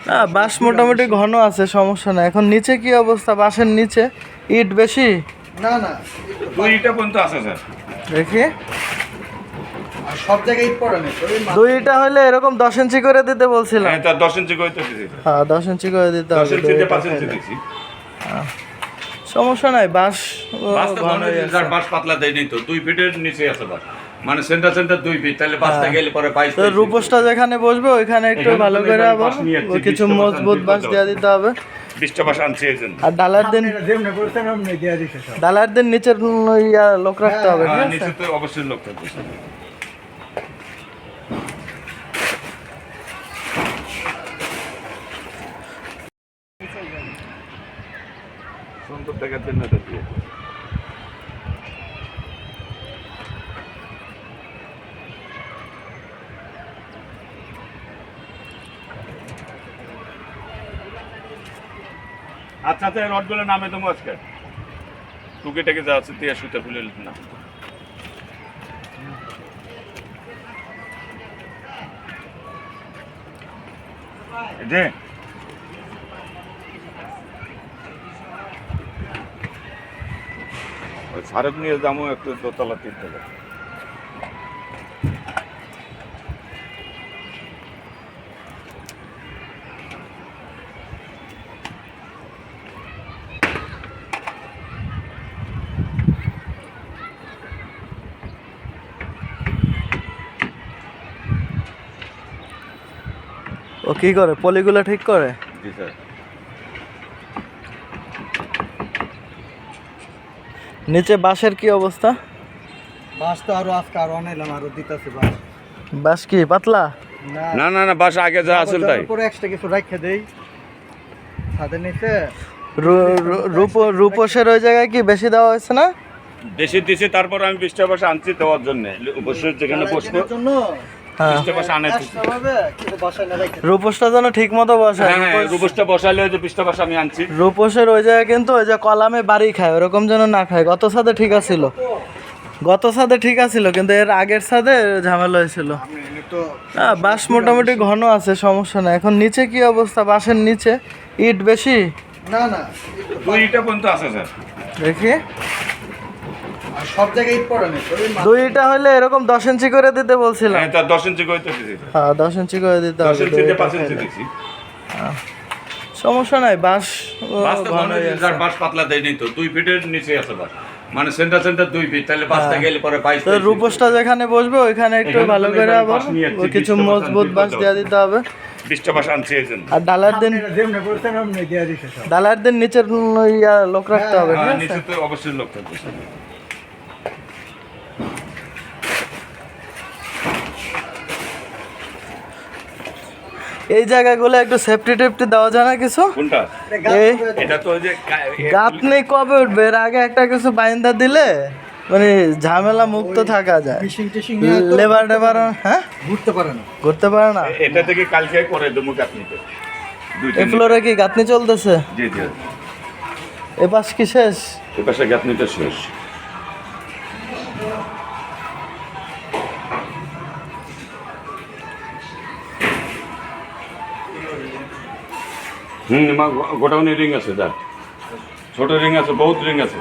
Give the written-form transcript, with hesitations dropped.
না বাঁশ মোটামুটি ঘন আছে, সমস্যা নাই। এখন নিচে কি অবস্থা? বাঁশের নিচে ইট বেশি? না না, 2 ইটা পর্যন্ত আছে স্যার। দেখি আর সব জায়গায় ইট পড়ে না। 2 ইটা হলে এরকম 10 ইঞ্চি করে দিতে বলছিলাম। হ্যাঁ, তার 10 ইঞ্চি করে তো দিছি। হ্যাঁ 10 ইঞ্চি করে দিতে 10 হবে। ইঞ্চি দিয়ে 5 ইঞ্চি দিছি। সমস্যা নাই, বাঁশ বাস তো ঘনই ঘন, আছে। স্যার বাস পাতলা দেয়নি তো, 2 ফিটের নিচে আছে বাস। মানে সেন্টার 2 ফিট, তাহলে বাসটা গেলে পরে 22 তো রূপসটা যেখানে বসবে ওইখানে একটু এখানে ভালো তো করে এখানে আবার বাঁশ নিয়ে যাচ্ছি, কিছু 20টা বাঁশ মজবুত আনছি, বাঁশ বুঝতে দিয়ে দিতে হবে। 20টা বাস আনছি এই জন্য। আর ডালার দিন যেমন বলছেন আপনি দিয়ে দিছে সব। ডালার দিন নিচের ইয়া লোক রাখতে হবে, ঠিক হ্যাঁ, আছে? নিচে তো অবশ্যই লোক থাকবে স্যার। সুন্দর টাকার জন্য এটা দিয়ে। আচ্ছা আচ্ছা, রডগুলো নামে দেবো আজকে। টুকে টেকে যা আছে দিয়ে সুতা খুলে না। এই যে সারেব নিয়ে যাবো একটু দোতলা 3 তলা। ও কি করে? পলিগুলো ঠিক করে? জি স্যার। নিচে বাঁশের কি অবস্থা? বাস তো আরো আজকে আরো আনাইলাম, আরো দিতেছে বাস। বাঁশ কি পাতলা? না না না, বাস আগে যা আসল তাই। উপরে এক্সট্রা কিছু রাখে দেই ছাদের নিচে। রূপসের ওই জায়গায় কি বেশি দেওয়া হয়েছে না? বেশি দিছি, তারপর আমি 20টা বাস আনছি দেওয়ার জন্য। অবশ্যই যেখানে বসবো জন্য হ্যাঁ 20টা বাস আনাইছি। এক্সট্রা ভাবে কিছু বাসায় না রাখে। রূপসটা যেন ঠিক মতো বসায়। হ্যাঁ হ্যাঁ, রুবসটা বসাইলে ওই যে 20টা বাস আমি আনছি। রূপসের ওই জায়গায় কিন্তু ওই যে কলামে বাড়ি খায়, ওরকম যেন না খায়। গত ছাদে ঠিক আছিল, কিন্তু এর আগের ছাদে ঝামেলা হয়েছিল। আমি এনে তো না বাঁশ মোটামুটি ঘন আছে, সমস্যা নাই। এখন নিচে কি অবস্থা? বাঁশের নিচে ইট বেশি? না না, 2 ইটা পর্যন্ত আছে স্যার। দেখি আর সব জায়গায় ইট পড়ে না। 2 ইটা হলে এরকম 10 ইঞ্চি করে দিতে বলছিলাম। হ্যাঁ, তার 10 ইঞ্চি করে তো দিছি। হ্যাঁ 10 ইঞ্চি করে দিতে 10 হবে। ইঞ্চি দিয়ে 5 ইঞ্চি দিছি। সমস্যা নাই, বাঁশ বাস তো ঘন, ঘনই আছে। স্যার বাস পাতলা দেয়নি তো, 2 ফিটের নিচে আছে বাস। মানে সেন্টার 2 ফিট, তাহলে বাসটা গেলে পরে 22 তো রূপসটা যেখানে বসবে ওইখানে একটু এখানে ভালো তো করে এখানে আবার বাঁশ নিয়ে যাচ্ছি, কিছু 20টা বাঁশ মজবুত আনছি, বাঁশ বুঝতে দিয়ে দিতে হবে। 20টা বাস আনছি এই জন্য। আর ডালার দিন যেমন বলছেন আপনি দিয়ে দিছে সব। ডালার দিন নিচের ইয়া লোক রাখতে হবে, ঠিক হ্যাঁ, আছে? নিচে তো অবশ্যই লোক থাকবে স্যার। এই জায়গাগুলো একটু সেফটি টেফটি দেওয়া যায় না কিছু? কোনটা? এই এটা তো ওই যে গাঁথনি কবে উঠবে? এর আগে একটা কিছু বাইন্দা দিলে মানে ঝামেলা মুক্ত থাকা যায়। ফিশিং টিশিং লেবার টেবার হ্যাঁ ঘুরতে পারে না। করতে পারে না। এটা থেকে কালকে করে দেবো আপনিতে। এই ফ্লোরে কি গাঁথনি চলতেছে? জি জি, এ পাশ কি শেষ? এ পাশে গাঁথনিটা শেষ। মা গোডাউনে রিং আছে, যা ছোট রিং আছে, বহুত রিং আছে।